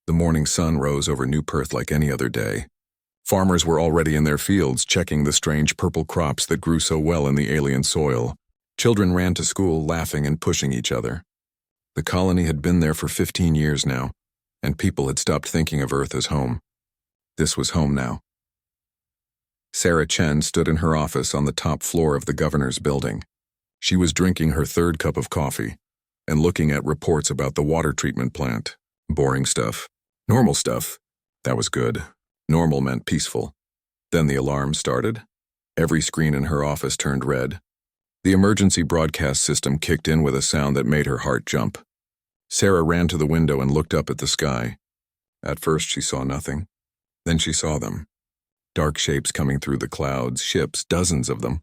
The morning sun rose over New Perth like any other day. Farmers were already in their fields checking the strange purple crops that grew so well in the alien soil. Children ran to school laughing and pushing each other. The colony had been there for 15 years now, and people had stopped thinking of Earth as home. This was home now. Sarah Chen stood in her office on the top floor of the governor's building. She was drinking her third cup of coffee and looking at reports about the water treatment plant. Boring stuff. Normal stuff. That was good. Normal meant peaceful. Then the alarm started. Every screen in her office turned red. The emergency broadcast system kicked in with a sound that made her heart jump. Sarah ran to the window and looked up at the sky. At first she saw nothing. Then she saw them. Dark shapes coming through the clouds, ships, dozens of them.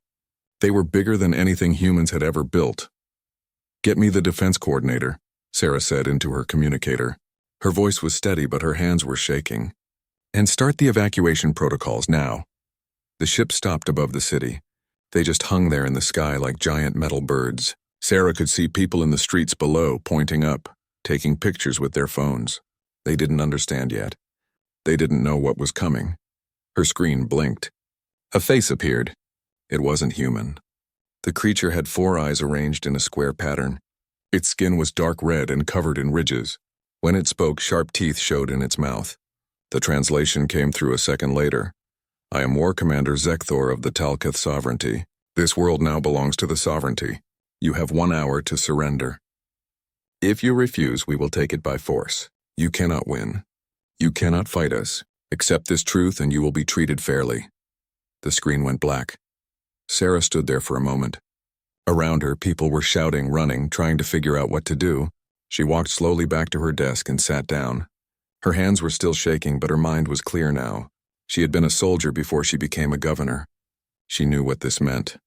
They were bigger than anything humans had ever built. "Get me the defense coordinator," Sarah said into her communicator. Her voice was steady, but her hands were shaking. "And start the evacuation protocols now." The ship stopped above the city. They just hung there in the sky like giant metal birds. Sarah could see people in the streets below, pointing up, taking pictures with their phones. They didn't understand yet. They didn't know what was coming. Her screen blinked. A face appeared. It wasn't human. The creature had 4 eyes arranged in a square pattern. Its skin was dark red and covered in ridges. When it spoke, sharp teeth showed in its mouth. The translation came through a second later. "I am War Commander Zekthor of the Talketh Sovereignty. This world now belongs to the Sovereignty. You have 1 hour to surrender. If you refuse, we will take it by force. You cannot win. You cannot fight us. Accept this truth and you will be treated fairly." The screen went black. Sarah stood there for a moment. Around her, people were shouting, running, trying to figure out what to do. She walked slowly back to her desk and sat down. Her hands were still shaking, but her mind was clear now. She had been a soldier before she became a governor. She knew what this meant.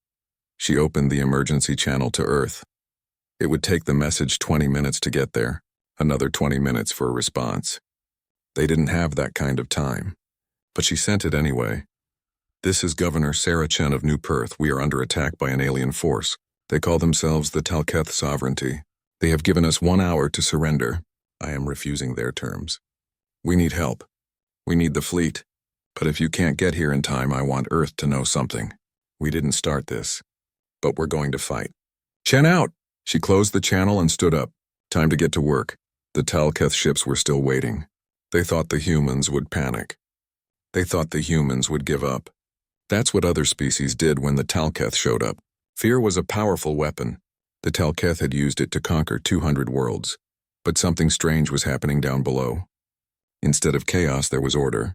She opened the emergency channel to Earth. It would take the message 20 minutes to get there, another 20 minutes for a response. They didn't have that kind of time. But she sent it anyway. "This is Governor Sarah Chen of New Perth. We are under attack by an alien force. They call themselves the Talketh Sovereignty. They have given us 1 hour to surrender. I am refusing their terms. We need help. We need the fleet. But if you can't get here in time, I want Earth to know something. We didn't start this, but we're going to fight." "Chen out!" She closed the channel and stood up. Time to get to work. The Talketh ships were still waiting. They thought the humans would panic. They thought the humans would give up. That's what other species did when the Talketh showed up. Fear was a powerful weapon. The Talketh had used it to conquer 200 worlds. But something strange was happening down below. Instead of chaos, there was order.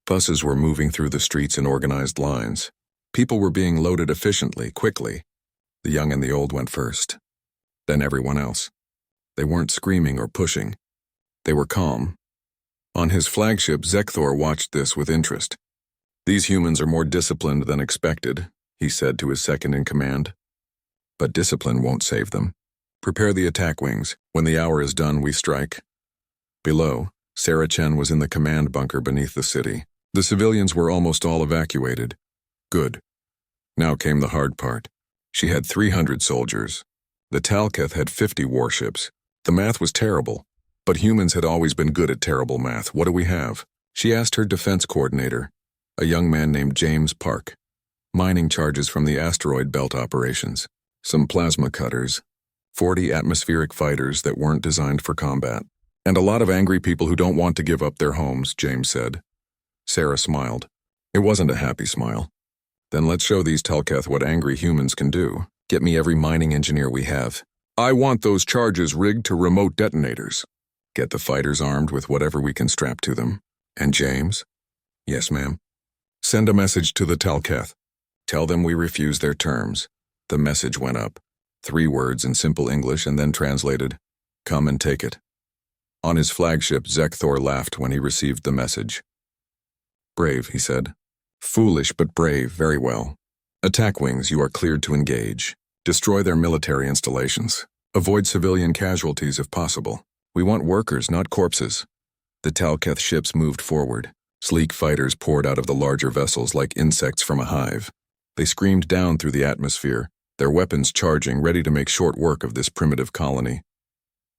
Buses were moving through the streets in organized lines. People were being loaded efficiently, quickly. The young and the old went first. Then everyone else. They weren't screaming or pushing. They were calm. On his flagship, Zekthor watched this with interest. "These humans are more disciplined than expected," he said to his second-in-command. "But discipline won't save them. Prepare the attack wings. When the hour is done, we strike." Below, Sarah Chen was in the command bunker beneath the city. The civilians were almost all evacuated. Good. Now came the hard part. She had 300 soldiers. The Talketh had 50 warships. The math was terrible, but humans had always been good at terrible math. "What do we have?" She asked her defense coordinator, a young man named James Park. "Mining charges from the asteroid belt operations. Some plasma cutters. 40 atmospheric fighters that weren't designed for combat. And a lot of angry people who don't want to give up their homes," James said. Sarah smiled. It wasn't a happy smile. "Then let's show these Talketh what angry humans can do. Get me every mining engineer we have. I want those charges rigged to remote detonators. Get the fighters armed with whatever we can strap to them. And James?" "Yes, ma'am." "Send a message to the Talketh. Tell them we refuse their terms." The message went up. 3 words in simple English and then translated, "Come and take it." On his flagship, Zekthor laughed when he received the message. "Brave," he said. "Foolish but brave, very well. Attack wings, you are cleared to engage. Destroy their military installations. Avoid civilian casualties if possible. We want workers, not corpses." The Talketh ships moved forward. Sleek fighters poured out of the larger vessels like insects from a hive. They screamed down through the atmosphere, their weapons charging, ready to make short work of this primitive colony.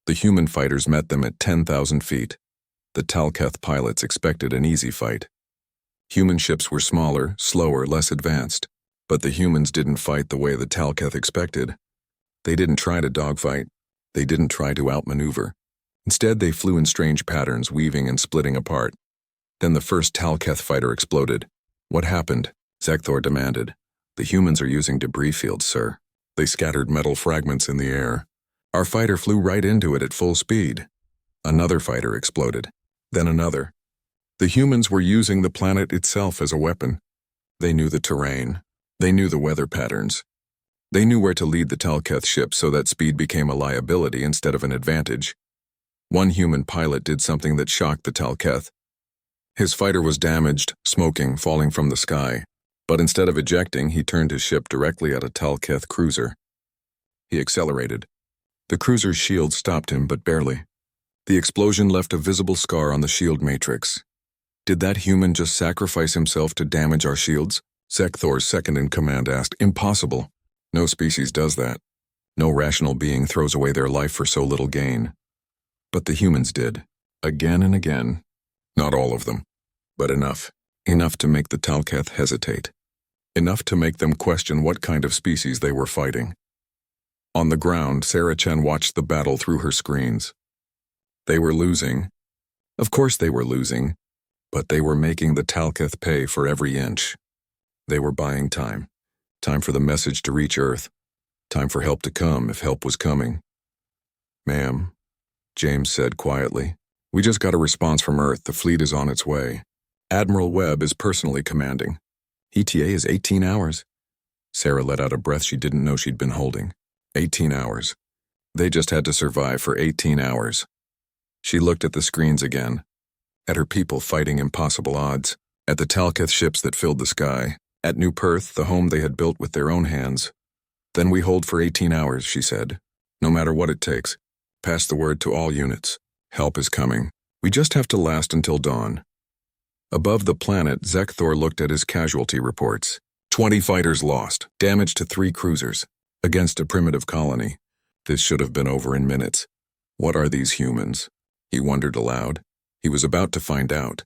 The human fighters met them at 10,000 feet. The Talketh pilots expected an easy fight. Human ships were smaller, slower, less advanced. But the humans didn't fight the way the Talketh expected. They didn't try to dogfight. They didn't try to outmaneuver. Instead, they flew in strange patterns, weaving and splitting apart. Then the first Talketh fighter exploded. "What happened?" Zekthor demanded. "The humans are using debris fields, sir. They scattered metal fragments in the air. Our fighter flew right into it at full speed." Another fighter exploded. Then another. The humans were using the planet itself as a weapon. They knew the terrain. They knew the weather patterns. They knew where to lead the Talketh ships so that speed became a liability instead of an advantage. One human pilot did something that shocked the Talketh. His fighter was damaged, smoking, falling from the sky. But instead of ejecting, he turned his ship directly at a Talketh cruiser. He accelerated. The cruiser's shield stopped him, but barely. The explosion left a visible scar on the shield matrix. Did that human just sacrifice himself to damage our shields? Zekthor's second-in-command asked. "Impossible. No species does that. No rational being throws away their life for so little gain." But the humans did. Again and again. Not all of them, but enough. Enough to make the Talketh hesitate. Enough to make them question what kind of species they were fighting. On the ground, Sarah Chen watched the battle through her screens. They were losing. Of course they were losing, but they were making the Talketh pay for every inch. They were buying time. Time for the message to reach Earth. Time for help to come if help was coming. "Ma'am," James said quietly, "we just got a response from Earth. The fleet is on its way. Admiral Webb is personally commanding. ETA is 18 hours. Sarah let out a breath she didn't know she'd been holding. 18 hours. They just had to survive for 18 hours. She looked at the screens again. At her people fighting impossible odds. At the Talketh ships that filled the sky. At New Perth, the home they had built with their own hands. "Then we hold for 18 hours, she said. "No matter what it takes. Pass the word to all units. Help is coming. We just have to last until dawn." Above the planet, Zekthor looked at his casualty reports. 20 fighters lost. Damage to 3 cruisers. Against a primitive colony. This should have been over in minutes. What are these humans? He wondered aloud. He was about to find out.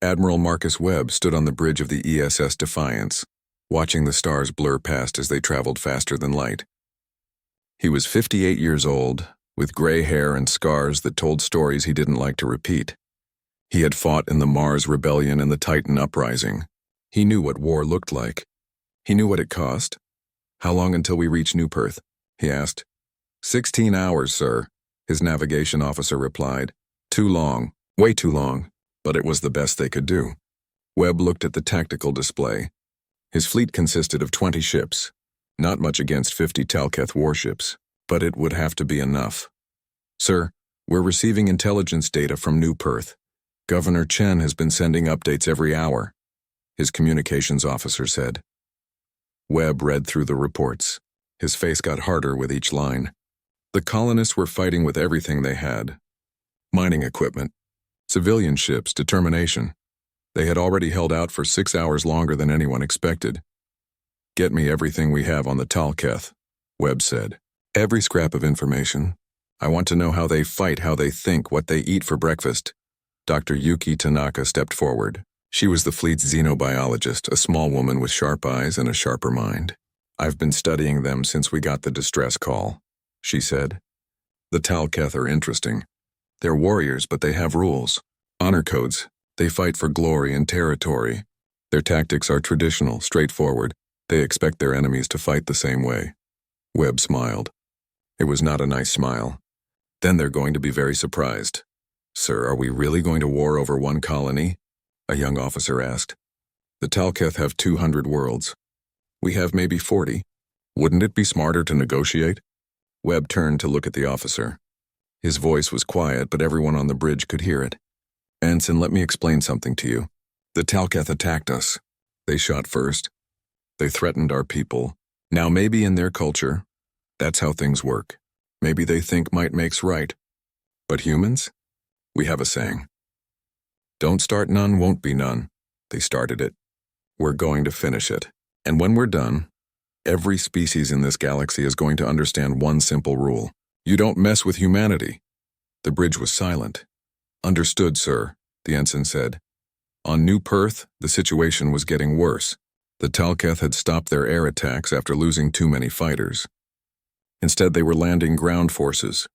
Admiral Marcus Webb stood on the bridge of the ESS Defiance, watching the stars blur past as they traveled faster than light. He was 58 years old, with gray hair and scars that told stories he didn't like to repeat. He had fought in the Mars Rebellion and the Titan Uprising. He knew what war looked like. He knew what it cost. "How long until we reach New Perth?" he asked. 16 hours, sir, his navigation officer replied. "Too long, way too long. But it was the best they could do." Webb looked at the tactical display. His fleet consisted of 20 ships. Not much against 50 Talketh warships, but it would have to be enough. "Sir, we're receiving intelligence data from New Perth. Governor Chen has been sending updates every hour," his communications officer said. Webb read through the reports. His face got harder with each line. The colonists were fighting with everything they had. Mining equipment. Civilian ships, determination. They had already held out for 6 hours longer than anyone expected. "Get me everything we have on the Talketh," Webb said. "Every scrap of information. I want to know how they fight, how they think, what they eat for breakfast." Dr. Yuki Tanaka stepped forward. She was the fleet's xenobiologist, a small woman with sharp eyes and a sharper mind. "I've been studying them since we got the distress call," she said. "The Talketh are interesting. They're warriors, but they have rules. Honor codes. They fight for glory and territory. Their tactics are traditional, straightforward. They expect their enemies to fight the same way." Webb smiled. It was not a nice smile. "Then they're going to be very surprised." "Sir, are we really going to war over one colony?" a young officer asked. "The Talketh have 200 worlds. We have maybe 40. Wouldn't it be smarter to negotiate?" Webb turned to look at the officer. His voice was quiet, but everyone on the bridge could hear it. "Ensign, let me explain something to you. The Talketh attacked us. They shot first. They threatened our people. Now maybe in their culture, that's how things work. Maybe they think might makes right. But humans? We have a saying. Don't start none, won't be none. They started it. We're going to finish it. And when we're done, every species in this galaxy is going to understand one simple rule. You don't mess with humanity." The bridge was silent. Understood, sir, the ensign said. On New Perth, the situation was getting worse. The Talketh had stopped their air attacks after losing too many fighters. Instead, they were landing ground forces,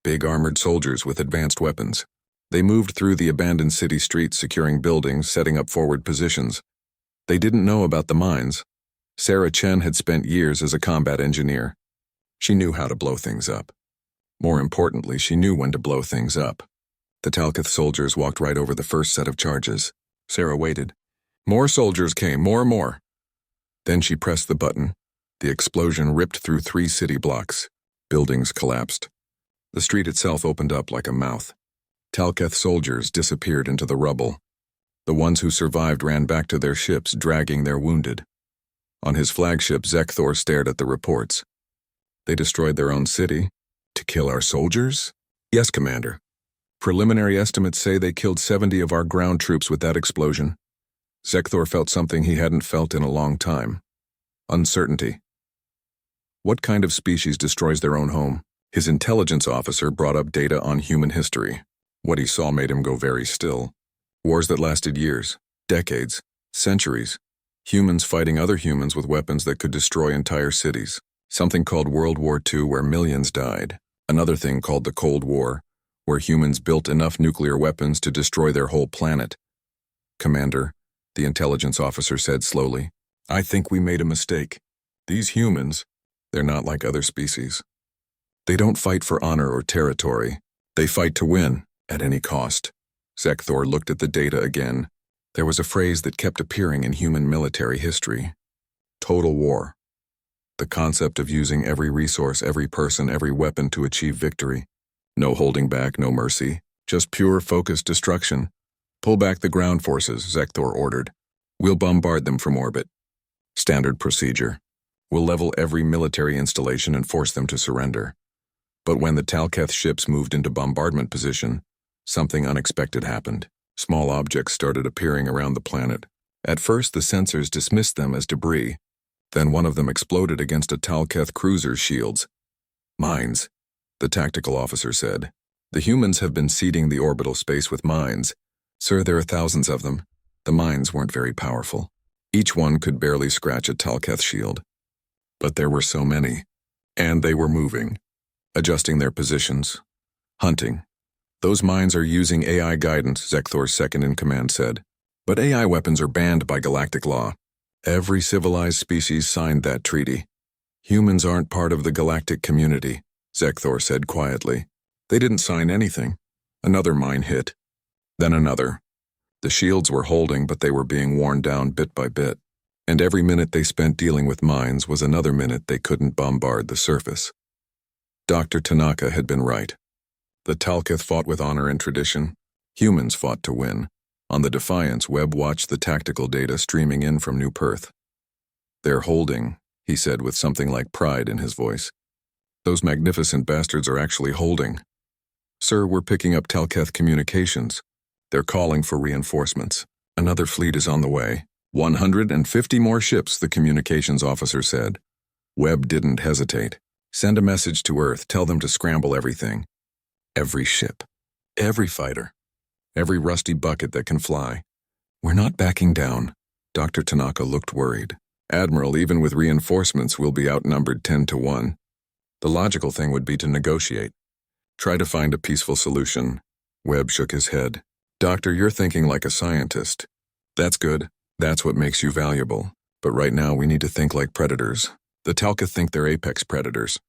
big armored soldiers with advanced weapons. They moved through the abandoned city streets, securing buildings, setting up forward positions. They didn't know about the mines. Sarah Chen had spent years as a combat engineer. She knew how to blow things up. More importantly, she knew when to blow things up. The Talketh soldiers walked right over the first set of charges. Sarah waited. More soldiers came, more. Then she pressed the button. The explosion ripped through 3 city blocks. Buildings collapsed. The street itself opened up like a mouth. Talketh soldiers disappeared into the rubble. The ones who survived ran back to their ships, dragging their wounded. On his flagship, Zekthor stared at the reports. They destroyed their own city? To kill our soldiers? Yes, Commander. Preliminary estimates say they killed 70 of our ground troops with that explosion. Zekthor felt something he hadn't felt in a long time. Uncertainty. What kind of species destroys their own home? His intelligence officer brought up data on human history. What he saw made him go very still. Wars that lasted years, decades, centuries. Humans fighting other humans with weapons that could destroy entire cities. Something called World War II, where millions died. Another thing called the Cold War, where humans built enough nuclear weapons to destroy their whole planet. Commander, the intelligence officer said slowly, I think we made a mistake. These humans, they're not like other species. They don't fight for honor or territory. They fight to win, at any cost. Zekthor looked at the data again. There was a phrase that kept appearing in human military history. Total war. The concept of using every resource, every person, every weapon to achieve victory. No holding back, no mercy. Just pure, focused destruction. Pull back the ground forces, Zekthor ordered. We'll bombard them from orbit. Standard procedure. We'll level every military installation and force them to surrender. But when the Talketh ships moved into bombardment position, something unexpected happened. Small objects started appearing around the planet. At first, the sensors dismissed them as debris. Then one of them exploded against a Talketh cruiser's shields. Mines, the tactical officer said. The humans have been seeding the orbital space with mines. Sir, there are thousands of them. The mines weren't very powerful. Each one could barely scratch a Talketh shield. But there were so many. And they were moving, adjusting their positions, hunting. Those mines are using AI guidance, Zekthor's second-in-command said. But AI weapons are banned by galactic law. Every civilized species signed that treaty. Humans aren't part of the galactic community, Zekthor said quietly. They didn't sign anything. Another mine hit. Then another. The shields were holding, but they were being worn down bit by bit. And every minute they spent dealing with mines was another minute they couldn't bombard the surface. Dr. Tanaka had been right. The Talketh fought with honor and tradition. Humans fought to win. On the Defiance, Webb watched the tactical data streaming in from New Perth. They're holding, he said with something like pride in his voice. Those magnificent bastards are actually holding. Sir, we're picking up Talketh communications. They're calling for reinforcements. Another fleet is on the way. 150 more ships, the communications officer said. Webb didn't hesitate. Send a message to Earth, tell them to scramble everything. Every ship. Every fighter. Every rusty bucket that can fly. We're not backing down. Dr. Tanaka looked worried. Admiral, even with reinforcements, we'll be outnumbered 10-1. The logical thing would be to negotiate. Try to find a peaceful solution. Webb shook his head. Doctor, you're thinking like a scientist. That's good. That's what makes you valuable. But right now we need to think like predators. The Talketh think they're apex predators.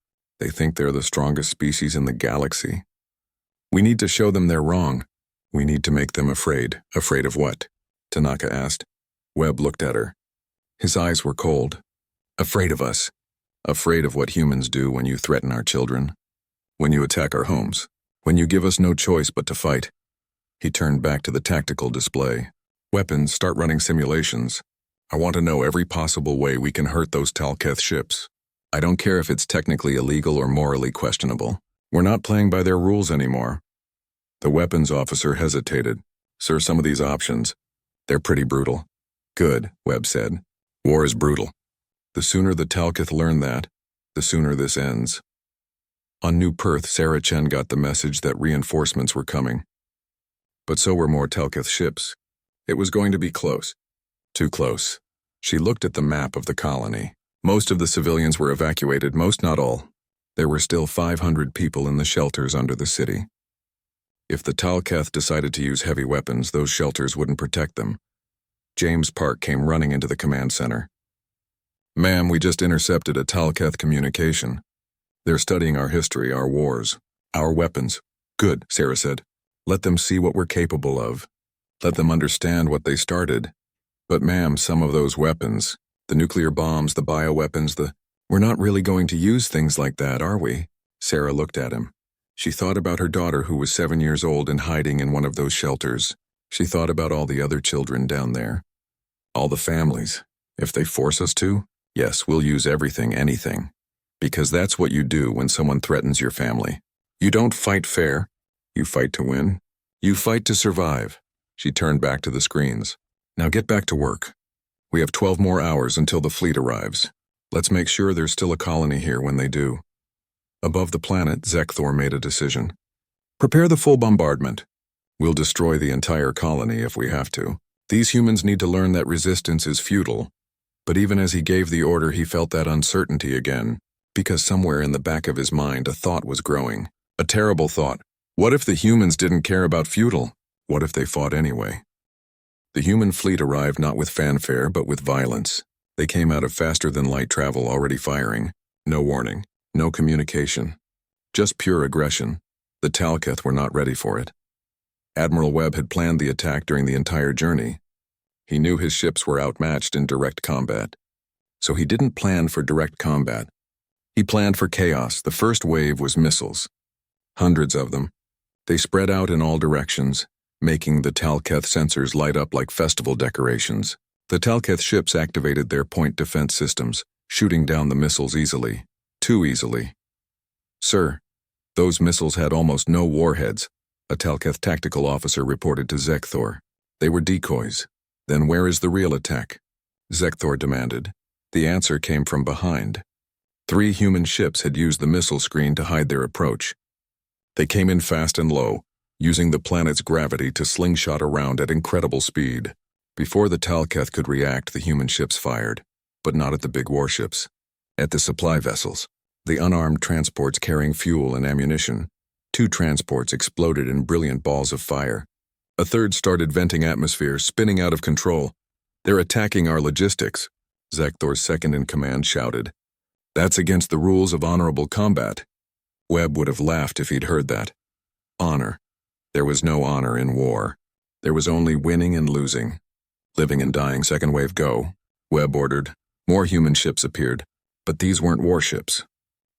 They think they're the strongest species in the galaxy. We need to show them they're wrong. We need to make them afraid. Afraid of what? Tanaka asked. Webb looked at her. His eyes were cold. Afraid of us. Afraid of what humans do when you threaten our children. When you attack our homes. When you give us no choice but to fight. He turned back to the tactical display. Weapons, start running simulations. I want to know every possible way we can hurt those Talketh ships. I don't care if it's technically illegal or morally questionable. We're not playing by their rules anymore. The weapons officer hesitated. Sir, some of these options, they're pretty brutal. Good, Webb said. War is brutal. The sooner the Talketh learn that, the sooner this ends. On New Perth, Sarah Chen got the message that reinforcements were coming. But so were more Telketh ships. It was going to be close. Too close. She looked at the map of the colony. Most of the civilians were evacuated, most not all. There were still 500 people in the shelters under the city. If the Telketh decided to use heavy weapons, those shelters wouldn't protect them. James Park came running into the command center. "Ma'am, we just intercepted a Telketh communication. They're studying our history, our wars, our weapons." "Good," Sarah said. "Let them see what we're capable of. Let them understand what they started." "But ma'am, some of those weapons, the nuclear bombs, the bioweapons, we're not really going to use things like that, are we?" Sarah looked at him. She thought about her daughter who was 7 years old and hiding in one of those shelters. She thought about all the other children down there. All the families. If they force us to, yes, we'll use everything, anything. Because that's what you do when someone threatens your family. You don't fight fair. You fight to win. You fight to survive. She turned back to the screens. "Now get back to work. We have 12 more hours until the fleet arrives. Let's make sure there's still a colony here when they do." Above the planet, Zekthor made a decision. "Prepare the full bombardment. We'll destroy the entire colony if we have to. These humans need to learn that resistance is futile." But even as he gave the order, he felt that uncertainty again, because somewhere in the back of his mind a thought was growing. A terrible thought. What if the humans didn't care about futile? What if they fought anyway? The human fleet arrived not with fanfare, but with violence. They came out of faster-than-light travel already firing. No warning. No communication. Just pure aggression. The Telketh were not ready for it. Admiral Webb had planned the attack during the entire journey. He knew his ships were outmatched in direct combat. So he didn't plan for direct combat. He planned for chaos. The first wave was missiles. Hundreds of them. They spread out in all directions, making the Telketh sensors light up like festival decorations. The Telketh ships activated their point defense systems, shooting down the missiles easily. Too easily. "Sir, those missiles had almost no warheads," a Telketh tactical officer reported to Zekthor. "They were decoys. Then where is the real attack?" Zekthor demanded. The answer came from behind. 3 human ships had used the missile screen to hide their approach. They came in fast and low, using the planet's gravity to slingshot around at incredible speed. Before the Telketh could react, the human ships fired, but not at the big warships. At the supply vessels, the unarmed transports carrying fuel and ammunition. 2 transports exploded in brilliant balls of fire. A third started venting atmosphere, spinning out of control. "They're attacking our logistics," Zekthor's second-in-command shouted. "That's against the rules of honorable combat." Webb would have laughed if he'd heard that. Honor. There was no honor in war. There was only winning and losing. "Living and dying, second wave go," Webb ordered. More human ships appeared, but these weren't warships.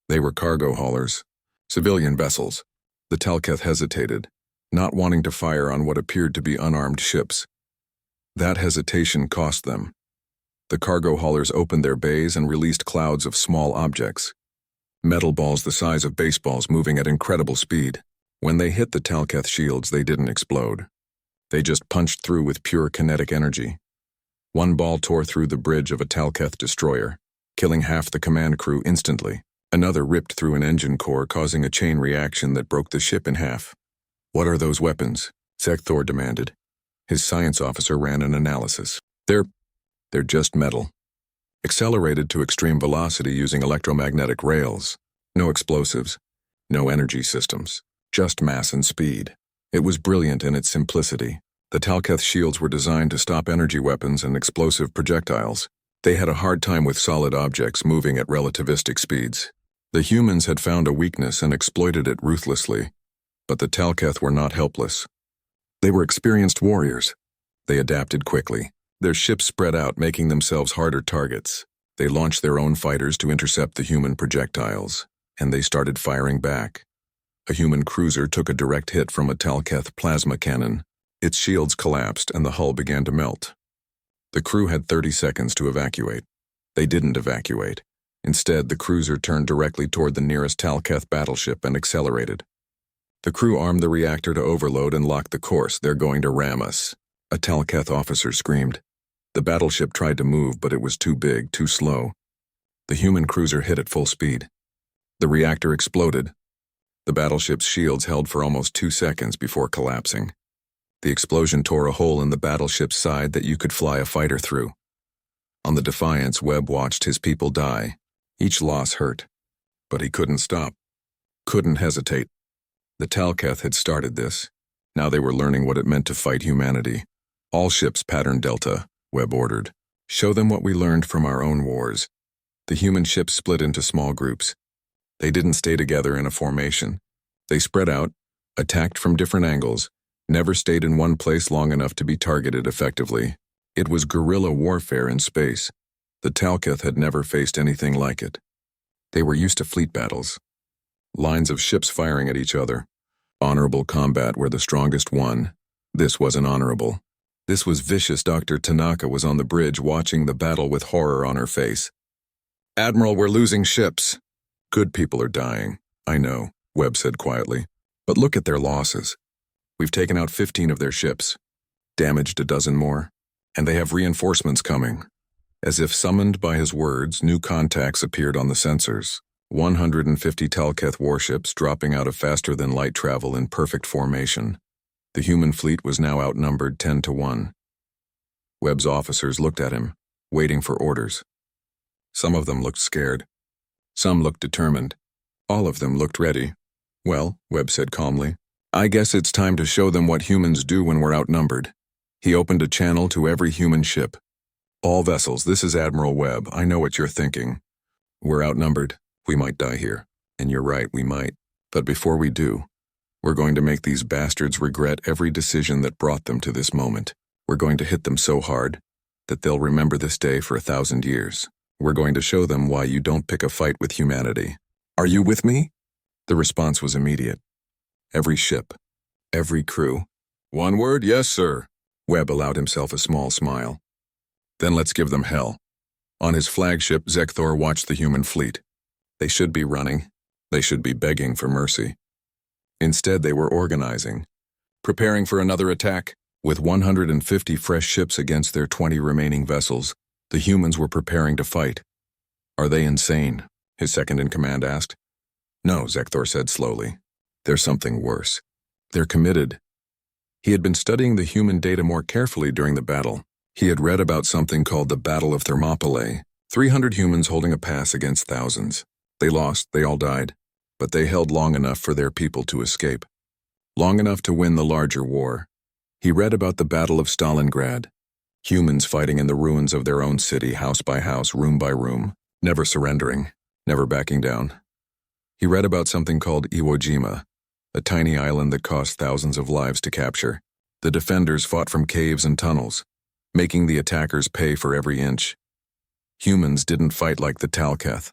They were cargo haulers. Civilian vessels. The Telketh hesitated, not wanting to fire on what appeared to be unarmed ships. That hesitation cost them. The cargo haulers opened their bays and released clouds of small objects. Metal balls the size of baseballs moving at incredible speed. When they hit the Telketh shields, they didn't explode. They just punched through with pure kinetic energy. One ball tore through the bridge of a Telketh destroyer, killing half the command crew instantly. Another ripped through an engine core, causing a chain reaction that broke the ship in half. "What are those weapons?" Zekthor demanded. His science officer ran an analysis. They're just metal. Accelerated to extreme velocity using electromagnetic rails. No explosives. No energy systems. Just mass and speed. It was brilliant in its simplicity. The Telketh shields were designed to stop energy weapons and explosive projectiles. They had a hard time with solid objects moving at relativistic speeds. The humans had found a weakness and exploited it ruthlessly. But the Telketh were not helpless. They were experienced warriors. They adapted quickly. Their ships spread out, making themselves harder targets. They launched their own fighters to intercept the human projectiles, and they started firing back. A human cruiser took a direct hit from a Telketh plasma cannon. Its shields collapsed and the hull began to melt. The crew had 30 seconds to evacuate. They didn't evacuate. Instead, the cruiser turned directly toward the nearest Telketh battleship and accelerated. The crew armed the reactor to overload and locked the course. "They're going to ram us," a Telketh officer screamed. The battleship tried to move, but it was too big, too slow. The human cruiser hit at full speed. The reactor exploded. The battleship's shields held for almost 2 seconds before collapsing. The explosion tore a hole in the battleship's side that you could fly a fighter through. On the Defiance, Webb watched his people die. Each loss hurt. But he couldn't stop. Couldn't hesitate. The Talketh had started this. Now they were learning what it meant to fight humanity. All ships pattern Delta, Webb ordered. Show them what we learned from our own wars. The human ships split into small groups. They didn't stay together in a formation. They spread out, attacked from different angles, never stayed in one place long enough to be targeted effectively. It was guerrilla warfare in space. The Talketh had never faced anything like it. They were used to fleet battles. Lines of ships firing at each other. Honorable combat where the strongest won. This wasn't honorable. This was vicious. Dr. Tanaka was on the bridge watching the battle with horror on her face. "Admiral, we're losing ships." "Good people are dying, I know," Webb said quietly. "But look at their losses. We've taken out 15 of their ships, damaged a dozen more, and they have reinforcements coming." As if summoned by his words, new contacts appeared on the sensors. 150 Talketh warships dropping out of faster-than-light travel in perfect formation. The human fleet was now outnumbered 10-1. Webb's officers looked at him, waiting for orders. Some of them looked scared. Some looked determined. All of them looked ready. "Well," Webb said calmly, "I guess it's time to show them what humans do when we're outnumbered." He opened a channel to every human ship. "All vessels, this is Admiral Webb. I know what you're thinking. We're outnumbered. We might die here. And you're right, we might. But before we do, we're going to make these bastards regret every decision that brought them to this moment. We're going to hit them so hard that they'll remember this day for 1,000 years. We're going to show them why you don't pick a fight with humanity. Are you with me?" The response was immediate. Every ship, every crew. "One word, yes, sir." Webb allowed himself a small smile. "Then let's give them hell." On his flagship, Zekthor watched the human fleet. They should be running. They should be begging for mercy. Instead, they were organizing, preparing for another attack. With 150 fresh ships against their 20 remaining vessels, the humans were preparing to fight. "Are they insane?" his second-in-command asked. "No," Zekthor said slowly. "There's something worse. They're committed." He had been studying the human data more carefully during the battle. He had read about something called the Battle of Thermopylae, 300 humans holding a pass against thousands. They lost, they all died, but they held long enough for their people to escape. Long enough to win the larger war. He read about the Battle of Stalingrad. Humans fighting in the ruins of their own city, house by house, room by room, never surrendering, never backing down. He read about something called Iwo Jima, a tiny island that cost thousands of lives to capture. The defenders fought from caves and tunnels, making the attackers pay for every inch. Humans didn't fight like the Talketh.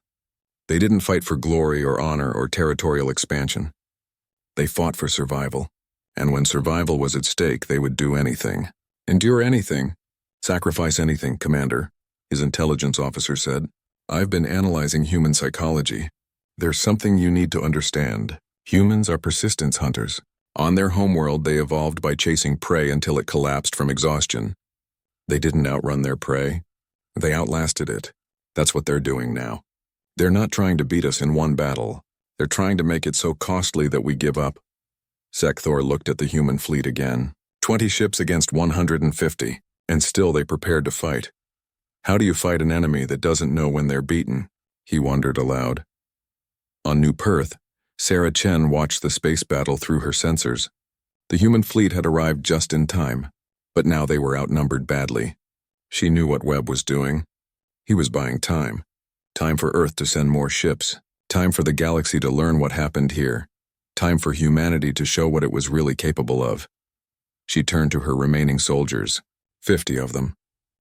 They didn't fight for glory or honor or territorial expansion. They fought for survival. And when survival was at stake, they would do anything. "Endure anything. Sacrifice anything, Commander," his intelligence officer said. "I've been analyzing human psychology. There's something you need to understand. Humans are persistence hunters. On their homeworld, they evolved by chasing prey until it collapsed from exhaustion. They didn't outrun their prey. They outlasted it. That's what they're doing now. They're not trying to beat us in one battle. They're trying to make it so costly that we give up." Zekthor looked at the human fleet again. 20 ships against 150, and still they prepared to fight. How do you fight an enemy that doesn't know when they're beaten? He wondered aloud. On New Perth, Sarah Chen watched the space battle through her sensors. The human fleet had arrived just in time, but now they were outnumbered badly. She knew what Webb was doing. He was buying time. Time for Earth to send more ships. Time for the galaxy to learn what happened here. Time for humanity to show what it was really capable of. She turned to her remaining soldiers, 50 of them.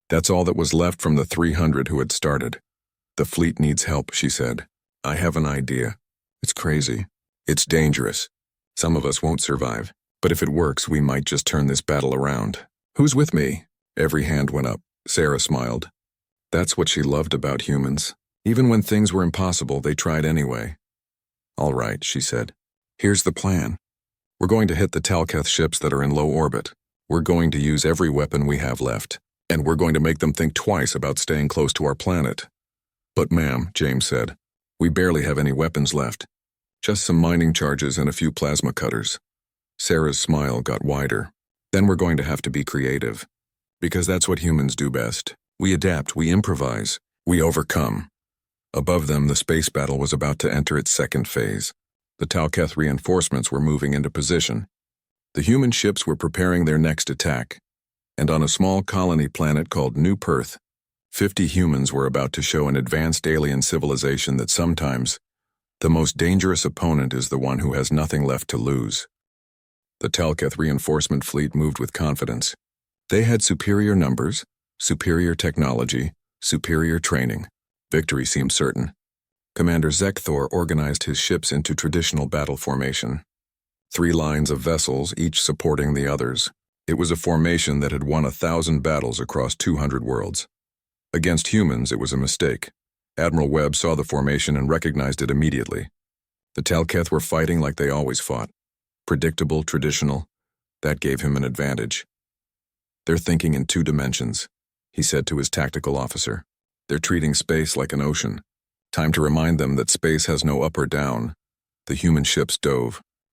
That's all that was left from the 300 who had started. "The fleet needs help," she said. "I have an idea. It's crazy. It's dangerous. Some of us won't survive. But if it works, we might just turn this battle around. Who's with me?" Every hand went up. Sarah smiled. That's what she loved about humans. Even when things were impossible, they tried anyway. "All right," she said. "Here's the plan. We're going to hit the Talketh ships that are in low orbit. We're going to use every weapon we have left. And we're going to make them think twice about staying close to our planet." "But ma'am," James said, "we barely have any weapons left. Just some mining charges and a few plasma cutters." Sarah's smile got wider. Then we're going to have to be creative. Because that's what humans do best. We adapt, we improvise, we overcome. Above them, the space battle was about to enter its second phase. The Talketh reinforcements were moving into position. The human ships were preparing their next attack. And on a small colony planet called New Perth, 50 humans were about to show an advanced alien civilization that sometimes the most dangerous opponent is the one who has nothing left to lose. The Talketh reinforcement fleet moved with confidence. They had superior numbers, superior technology, superior training. Victory seemed certain. Commander Zekthor organized his ships into traditional battle formation. 3 lines of vessels, each supporting the others. It was a formation that had won 1,000 battles across 200 worlds. Against humans, it was a mistake. Admiral Webb saw the formation and recognized it immediately. The Talketh were fighting like they always fought. Predictable, traditional. That gave him an advantage. They're thinking in 2 dimensions, he said to his tactical officer. They're treating space like an ocean. Time to remind them that space has no up or down. The human ships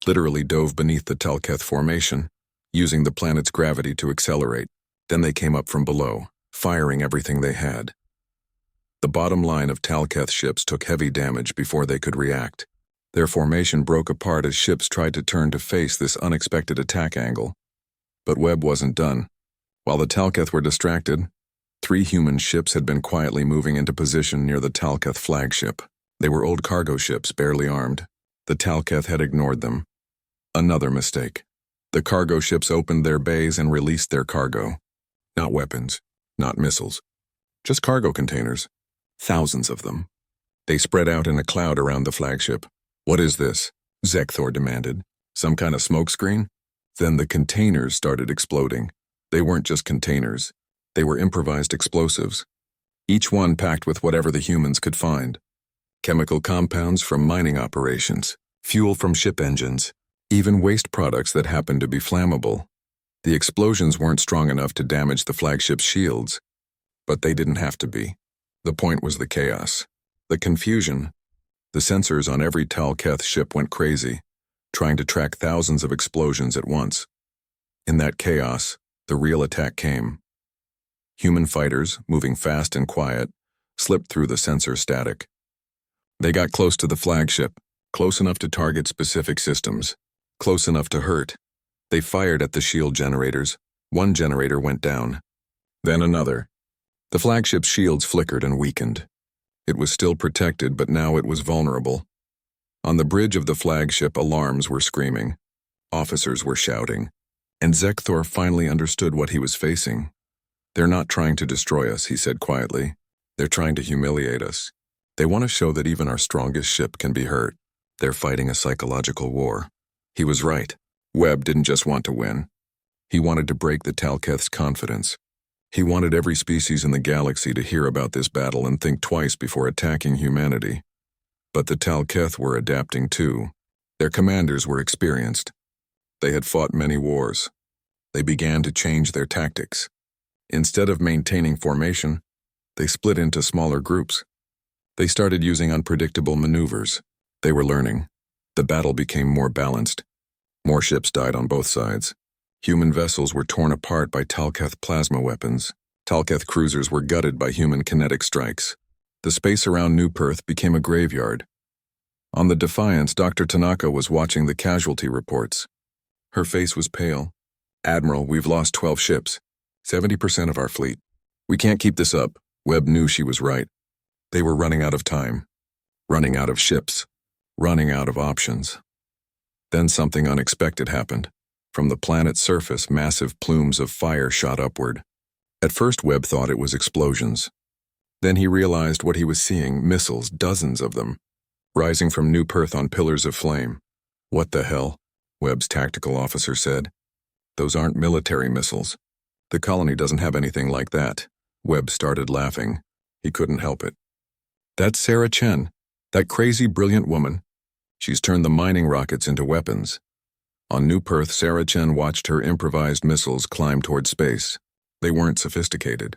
literally dove beneath the Talketh formation, using the planet's gravity to accelerate. Then they came up from below, firing everything they had. The bottom line of Talketh ships took heavy damage before they could react. Their formation broke apart as ships tried to turn to face this unexpected attack angle. But Webb wasn't done. While the Talketh were distracted, 3 human ships had been quietly moving into position near the Talketh flagship. They were old cargo ships, barely armed. The Talketh had ignored them. Another mistake. The cargo ships opened their bays and released their cargo. Not weapons, not missiles. Just cargo containers. Thousands of them. They spread out in a cloud around the flagship. What is this? Zekthor demanded. Some kind of smokescreen? Then the containers started exploding. They weren't just containers. They were improvised explosives. Each one packed with whatever the humans could find. Chemical compounds from mining operations, fuel from ship engines, even waste products that happened to be flammable. The explosions weren't strong enough to damage the flagship's shields, but they didn't have to be. The point was the chaos, the confusion. The sensors on every Talketh ship went crazy, trying to track thousands of explosions at once. In that chaos, the real attack came. Human fighters, moving fast and quiet, slipped through the sensor static. They got close to the flagship, close enough to target specific systems, close enough to hurt. They fired at the shield generators. One generator went down. Then another. The flagship's shields flickered and weakened. It was still protected, but now it was vulnerable. On the bridge of the flagship, alarms were screaming. Officers were shouting. And Zekthor finally understood what he was facing. They're not trying to destroy us, he said quietly. They're trying to humiliate us. They want to show that even our strongest ship can be hurt. They're fighting a psychological war. He was right. Webb didn't just want to win. He wanted to break the Talketh's confidence. He wanted every species in the galaxy to hear about this battle and think twice before attacking humanity. But the Talketh were adapting too. Their commanders were experienced. They had fought many wars. They began to change their tactics. Instead of maintaining formation, they split into smaller groups. They started using unpredictable maneuvers. They were learning. The battle became more balanced. More ships died on both sides. Human vessels were torn apart by Talketh plasma weapons. Talketh cruisers were gutted by human kinetic strikes. The space around New Perth became a graveyard. On the Defiance, Dr. Tanaka was watching the casualty reports. Her face was pale. Admiral, we've lost 12 ships. 70% of our fleet. We can't keep this up. Webb knew she was right. They were running out of time. Running out of ships. Running out of options. Then something unexpected happened. From the planet's surface, massive plumes of fire shot upward. At first, Webb thought it was explosions. Then he realized what he was seeing, missiles, dozens of them, rising from New Perth on pillars of flame. What the hell? Webb's tactical officer said. Those aren't military missiles. The colony doesn't have anything like that. Webb started laughing. He couldn't help it. That's Sarah Chen, that crazy, brilliant woman. She's turned the mining rockets into weapons. On New Perth, Sarah Chen watched her improvised missiles climb toward space. They weren't sophisticated.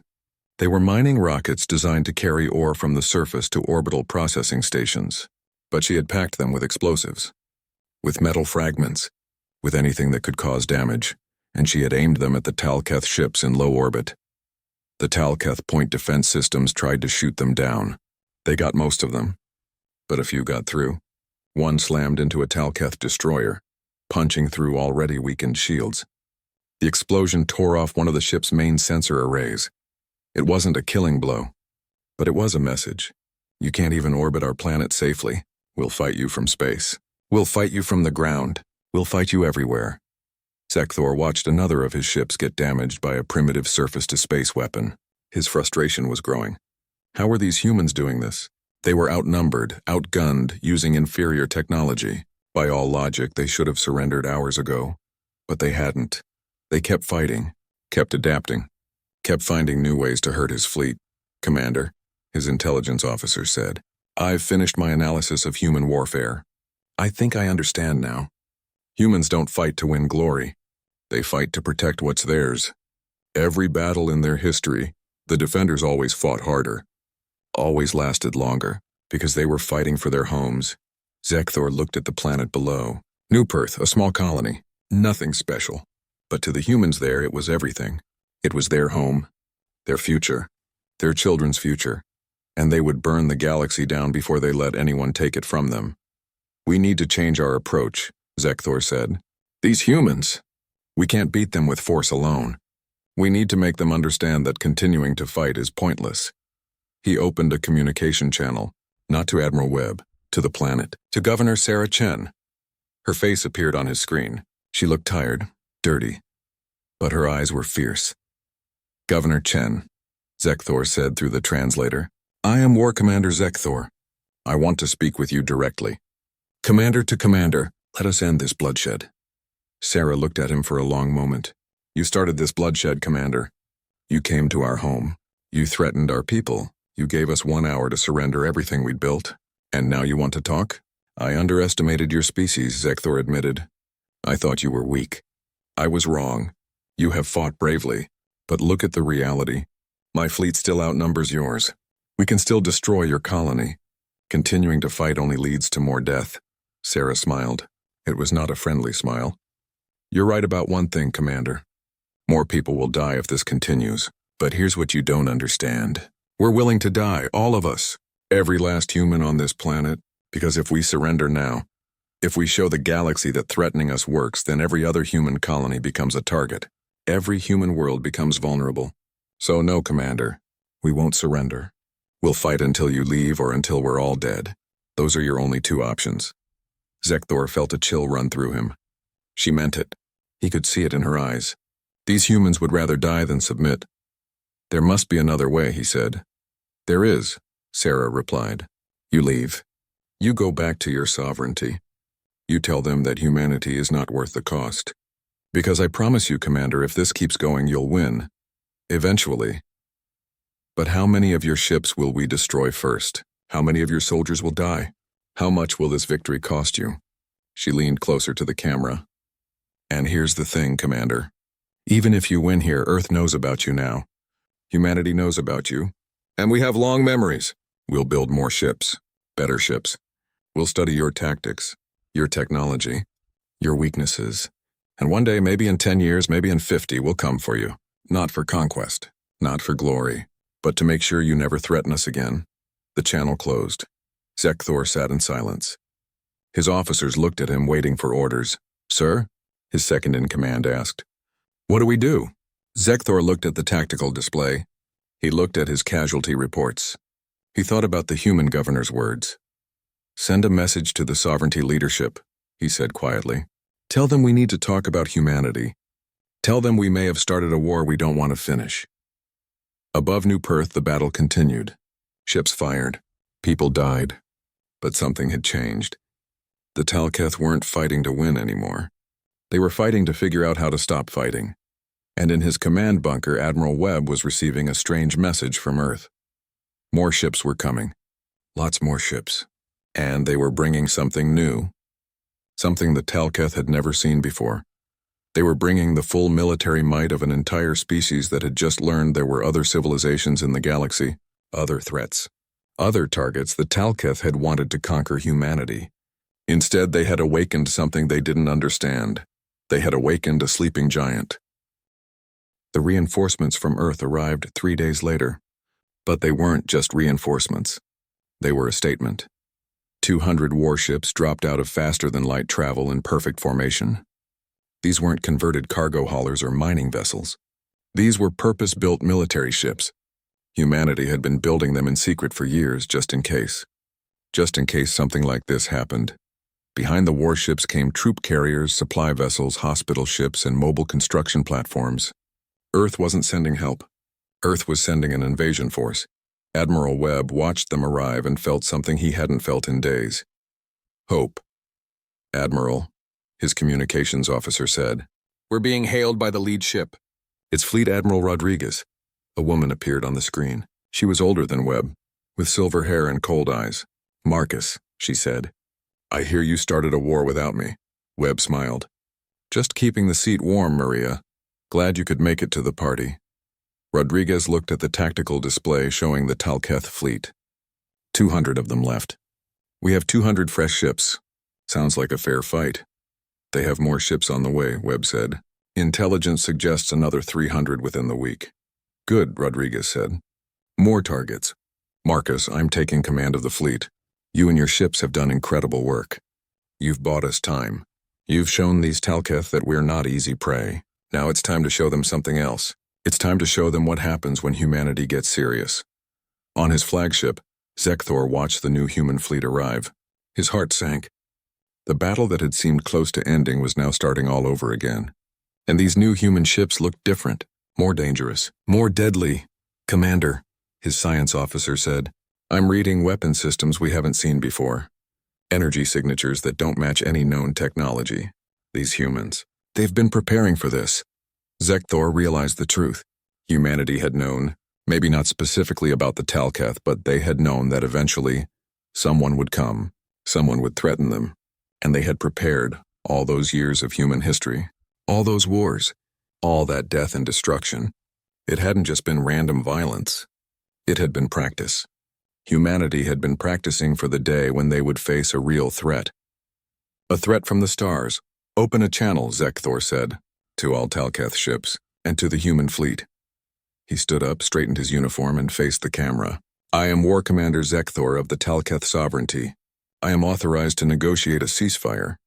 They were mining rockets designed to carry ore from the surface to orbital processing stations. But she had packed them with explosives. With metal fragments. With anything that could cause damage. and she had aimed them at the Talketh ships in low orbit. The Talketh point defense systems tried to shoot them down. They got most of them, but a few got through. One slammed into a Talketh destroyer, punching through already weakened shields. The explosion tore off one of the ship's main sensor arrays. It wasn't a killing blow, but it was a message. You can't even orbit our planet safely. We'll fight you from space. We'll fight you from the ground. We'll fight you everywhere. Zekthor watched another of his ships get damaged by a primitive surface-to-space weapon. His frustration was growing. How were these humans doing this? They were outnumbered, outgunned, using inferior technology. By all logic, they should have surrendered hours ago. But they hadn't. They kept fighting, kept adapting, kept finding new ways to hurt his fleet. "Commander," his intelligence officer said, "I've finished my analysis of human warfare. I think I understand now. Humans don't fight to win glory. They fight to protect what's theirs. Every battle in their history, the defenders always fought harder, always lasted longer, because they were fighting for their homes." Zekthor looked at the planet below. New Perth, a small colony. Nothing special. But to the humans there, it was everything. It was their home, their future, their children's future, and they would burn the galaxy down before they let anyone take it from them. "We need to change our approach," Zekthor said. "These humans, we can't beat them with force alone. We need to make them understand that continuing to fight is pointless." He opened a communication channel, not to Admiral Webb, to the planet, to Governor Sarah Chen. Her face appeared on his screen. She looked tired, dirty, but her eyes were fierce. "Governor Chen," Zekthor said through the translator, "I am War Commander Zekthor. I want to speak with you directly. Commander to commander, let us end this bloodshed." Sarah looked at him for a long moment. "You started this bloodshed, Commander. You came to our home. You threatened our people. You gave us 1 hour to surrender everything we'd built. And now you want to talk?" "I underestimated your species," Zekthor admitted. "I thought you were weak. I was wrong. You have fought bravely, but look at the reality. My fleet still outnumbers yours. We can still destroy your colony. Continuing to fight only leads to more death." Sarah smiled. It was not a friendly smile. "You're right about one thing, Commander. More people will die if this continues. But here's what you don't understand. We're willing to die, all of us. Every last human on this planet, because if we surrender now, if we show the galaxy that threatening us works, then every other human colony becomes a target. Every human world becomes vulnerable. So no, Commander, we won't surrender. We'll fight until you leave or until we're all dead. Those are your only two options." Zekthor felt a chill run through him. She meant it. He could see it in her eyes. These humans would rather die than submit. "There must be another way," he said. "There is," Sarah replied. "You leave. You go back to your sovereignty. You tell them that humanity is not worth the cost. Because I promise you, Commander, if this keeps going, you'll win. Eventually. But how many of your ships will we destroy first? How many of your soldiers will die? How much will this victory cost you?" She leaned closer to the camera. "And here's the thing, Commander. Even if you win here, Earth knows about you now. Humanity knows about you. And we have long memories. We'll build more ships, better ships. We'll study your tactics, your technology, your weaknesses. And one day, maybe in 10 years, maybe in 50, we'll come for you. Not for conquest, not for glory, but to make sure you never threaten us again." The channel closed. Zekthor sat in silence. His officers looked at him, waiting for orders. "Sir?" his second-in-command asked. "What do we do?" Zekthor looked at the tactical display. He looked at his casualty reports. He thought about the human governor's words. "Send a message to the sovereignty leadership," he said quietly. "Tell them we need to talk about humanity. Tell them we may have started a war we don't want to finish." Above New Perth, the battle continued. Ships fired. People died. But something had changed. The Talketh weren't fighting to win anymore. They were fighting to figure out how to stop fighting. And in his command bunker, Admiral Webb was receiving a strange message from Earth. More ships were coming. Lots more ships. And they were bringing something new. Something the Talketh had never seen before. They were bringing the full military might of an entire species that had just learned there were other civilizations in the galaxy, other threats, other targets. The Talketh had wanted to conquer humanity. Instead, they had awakened something they didn't understand. They had awakened a sleeping giant. The reinforcements from Earth arrived 3 days later. But they weren't just reinforcements. They were a statement. 200 warships dropped out of faster-than-light travel in perfect formation. These weren't converted cargo haulers or mining vessels. These were purpose-built military ships. Humanity had been building them in secret for years, just in case. Just in case something like this happened. Behind the warships came troop carriers, supply vessels, hospital ships, and mobile construction platforms. Earth wasn't sending help. Earth was sending an invasion force. Admiral Webb watched them arrive and felt something he hadn't felt in days. Hope. Admiral, his communications officer said. We're being hailed by the lead ship. It's Fleet Admiral Rodriguez. A woman appeared on the screen. She was older than Webb, with silver hair and cold eyes. Marcus, she said. I hear you started a war without me. Webb smiled. Just keeping the seat warm, Maria. Glad you could make it to the party. Rodriguez looked at the tactical display showing the Talketh fleet. 200 of them left. We have 200 fresh ships. Sounds like a fair fight. They have more ships on the way, Webb said. Intelligence suggests another 300 within the week. Good, Rodriguez said. More targets. Marcus, I'm taking command of the fleet. You and your ships have done incredible work. You've bought us time. You've shown these Talketh that we're not easy prey. Now it's time to show them something else. It's time to show them what happens when humanity gets serious. On his flagship, Zekthor watched the new human fleet arrive. His heart sank. The battle that had seemed close to ending was now starting all over again. And these new human ships looked different, more dangerous, more deadly. Commander, his science officer said, I'm reading weapon systems we haven't seen before. Energy signatures that don't match any known technology. These humans, they've been preparing for this. Zekthor realized the truth. Humanity had known, maybe not specifically about the Talketh, but they had known that eventually someone would come, someone would threaten them, and they had prepared all those years of human history, all those wars, all that death and destruction. It hadn't just been random violence. It had been practice. Humanity had been practicing for the day when they would face a real threat. A threat from the stars. Open a channel, Zekthor said, to all Talketh ships, and to the human fleet. He stood up, straightened his uniform, and faced the camera. I am War Commander Zekthor of the Talketh Sovereignty. I am authorized to negotiate a ceasefire.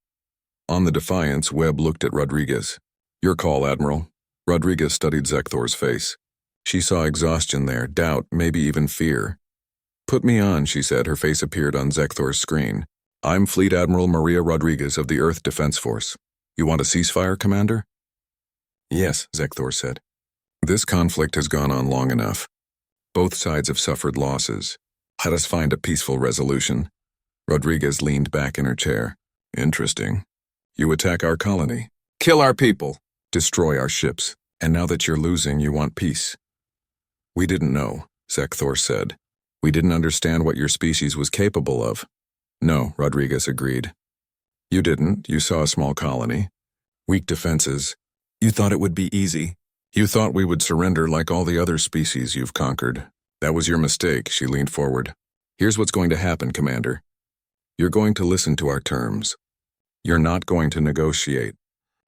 On the Defiance, Webb looked at Rodriguez. Your call, Admiral. Rodriguez studied Zekthor's face. She saw exhaustion there, doubt, maybe even fear. Put me on, she said. Her face appeared on Zekthor's screen. I'm Fleet Admiral Maria Rodriguez of the Earth Defense Force. You want a ceasefire, Commander? Yes, Zekthor said. This conflict has gone on long enough. Both sides have suffered losses. Let us find a peaceful resolution. Rodriguez leaned back in her chair. Interesting. You attack our colony. Kill our people. Destroy our ships. And now that you're losing, you want peace. We didn't know, Zekthor said. We didn't understand what your species was capable of. No, Rodriguez agreed. You didn't. You saw a small colony. Weak defenses. You thought it would be easy. You thought we would surrender like all the other species you've conquered. That was your mistake, she leaned forward. Here's what's going to happen, Commander. You're going to listen to our terms. You're not going to negotiate.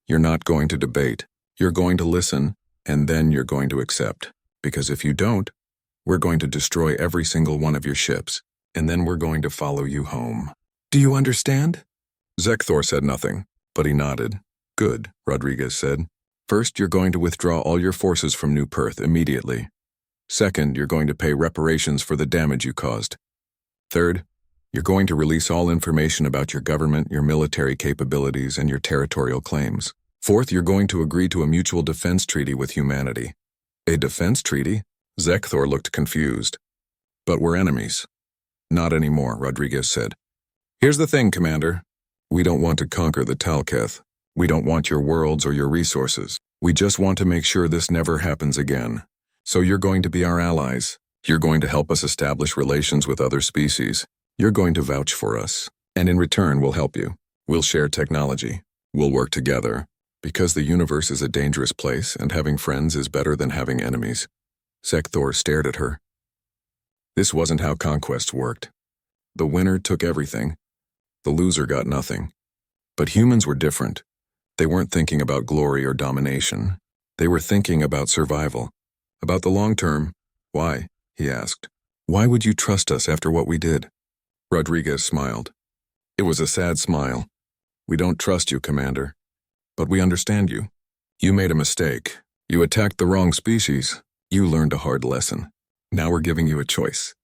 You're not going to debate. You're going to listen, and then you're going to accept. Because if you don't, we're going to destroy every single one of your ships, and then we're going to follow you home. Do you understand? Zekthor said nothing, but he nodded. Good, Rodriguez said. First, you're going to withdraw all your forces from New Perth immediately. Second, you're going to pay reparations for the damage you caused. Third, you're going to release all information about your government, your military capabilities, and your territorial claims. Fourth, you're going to agree to a mutual defense treaty with humanity. A defense treaty? Zekthor looked confused. But we're enemies. Not anymore, Rodriguez said. Here's the thing, Commander. We don't want to conquer the Talketh. We don't want your worlds or your resources. We just want to make sure this never happens again. So you're going to be our allies. You're going to help us establish relations with other species. You're going to vouch for us. And in return, we'll help you. We'll share technology. We'll work together. Because the universe is a dangerous place, and having friends is better than having enemies. Zekthor stared at her. This wasn't how conquest worked. The winner took everything. The loser got nothing. But humans were different. They weren't thinking about glory or domination. They were thinking about survival. About the long term. Why? He asked. Why would you trust us after what we did? Rodriguez smiled. It was a sad smile. We don't trust you, Commander. But we understand you. You made a mistake. You attacked the wrong species. You learned a hard lesson. Now we're giving you a choice.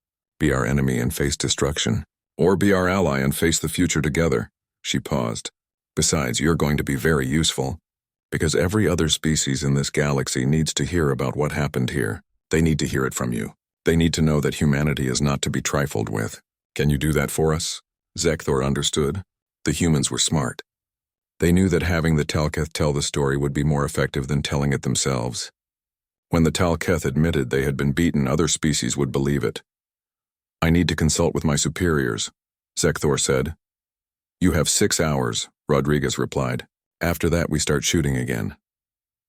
Be our enemy and face destruction. Or be our ally and face the future together. She paused. Besides, you're going to be very useful. Because every other species in this galaxy needs to hear about what happened here. They need to hear it from you. They need to know that humanity is not to be trifled with. Can you do that for us? Zekthor understood. The humans were smart. They knew that having the Talketh tell the story would be more effective than telling it themselves. When the Talketh admitted they had been beaten, other species would believe it. I need to consult with my superiors, Zekthor said. You have 6 hours, Rodriguez replied. After that, we start shooting again.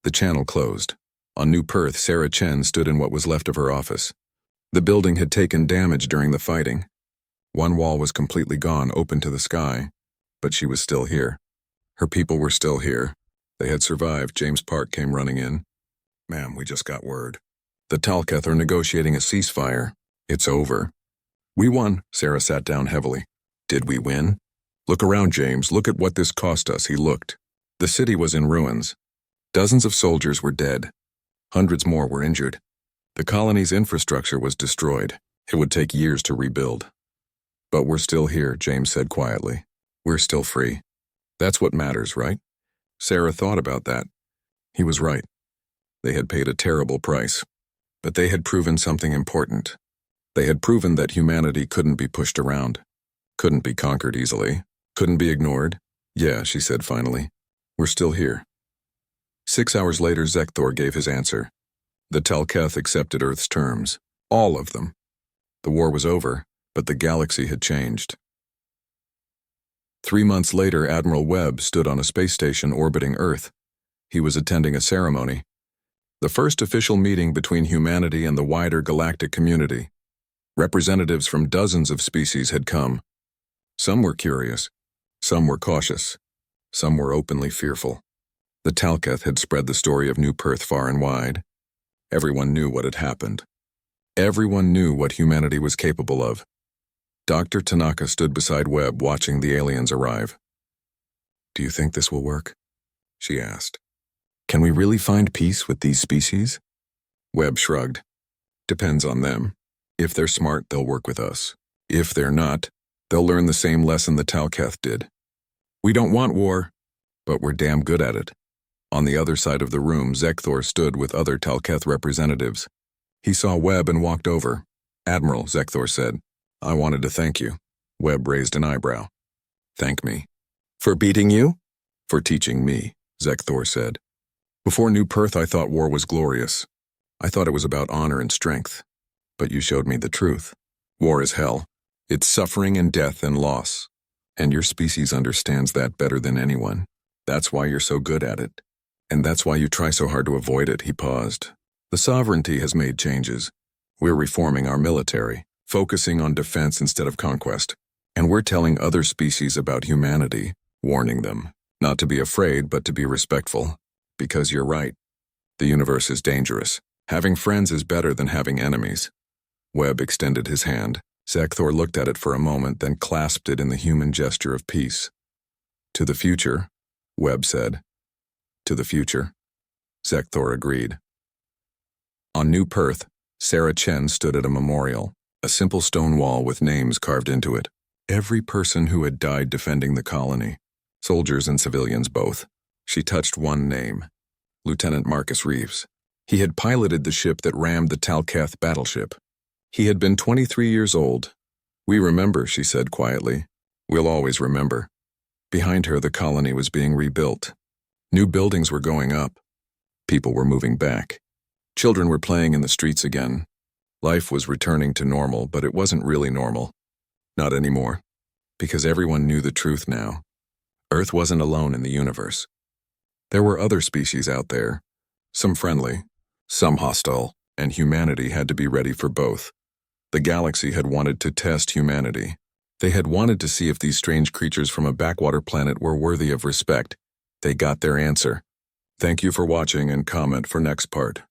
The channel closed. On New Perth, Sarah Chen stood in what was left of her office. The building had taken damage during the fighting. One wall was completely gone, open to the sky, but she was still here. Her people were still here. They had survived. James Park came running in. Ma'am, we just got word. The Talketh are negotiating a ceasefire. It's over. We won. Sarah sat down heavily. Did we win? Look around, James. Look at what this cost us. He looked. The city was in ruins. Dozens of soldiers were dead. Hundreds more were injured. The colony's infrastructure was destroyed. It would take years to rebuild. But we're still here, James said quietly. We're still free. That's what matters, right? Sarah thought about that. He was right. They had paid a terrible price. But they had proven something important. They had proven that humanity couldn't be pushed around. Couldn't be conquered easily. Couldn't be ignored. Yeah, she said finally. We're still here. 6 hours later, Zekthor gave his answer. The Talketh accepted Earth's terms. All of them. The war was over, but the galaxy had changed. 3 months later, Admiral Webb stood on a space station orbiting Earth. He was attending a ceremony. The first official meeting between humanity and the wider galactic community. Representatives from dozens of species had come. Some were curious. Some were cautious. Some were openly fearful. The Talketh had spread the story of New Perth far and wide. Everyone knew what had happened. Everyone knew what humanity was capable of. Dr. Tanaka stood beside Webb watching the aliens arrive. Do you think this will work? She asked. Can we really find peace with these species? Webb shrugged. Depends on them. If they're smart, they'll work with us. If they're not, they'll learn the same lesson the Talketh did. We don't want war, but we're damn good at it. On the other side of the room, Zekthor stood with other Talketh representatives. He saw Webb and walked over. Admiral, Zekthor said. I wanted to thank you. Webb raised an eyebrow. Thank me. For beating you? For teaching me, Zekthor said. Before New Perth, I thought war was glorious. I thought it was about honor and strength. But you showed me the truth. War is hell. It's suffering and death and loss. And your species understands that better than anyone. That's why you're so good at it. And that's why you try so hard to avoid it, he paused. The sovereignty has made changes. We're reforming our military, focusing on defense instead of conquest. And we're telling other species about humanity, warning them, not to be afraid but to be respectful. Because you're right. The universe is dangerous. Having friends is better than having enemies. Webb extended his hand. Zekthor looked at it for a moment, then clasped it in the human gesture of peace. To the future, Webb said. To the future. Zekthor agreed. On New Perth, Sarah Chen stood at a memorial, a simple stone wall with names carved into it. Every person who had died defending the colony, soldiers and civilians both. She touched one name, Lieutenant Marcus Reeves. He had piloted the ship that rammed the Talketh battleship. He had been 23 years old. We remember, she said quietly. We'll always remember. Behind her, the colony was being rebuilt. New buildings were going up. People were moving back. Children were playing in the streets again. Life was returning to normal, but it wasn't really normal. Not anymore. Because everyone knew the truth now. Earth wasn't alone in the universe. There were other species out there, some friendly, some hostile, and humanity had to be ready for both. The galaxy had wanted to test humanity. They had wanted to see if these strange creatures from a backwater planet were worthy of respect. They got their answer. Thank you for watching and comment for next part.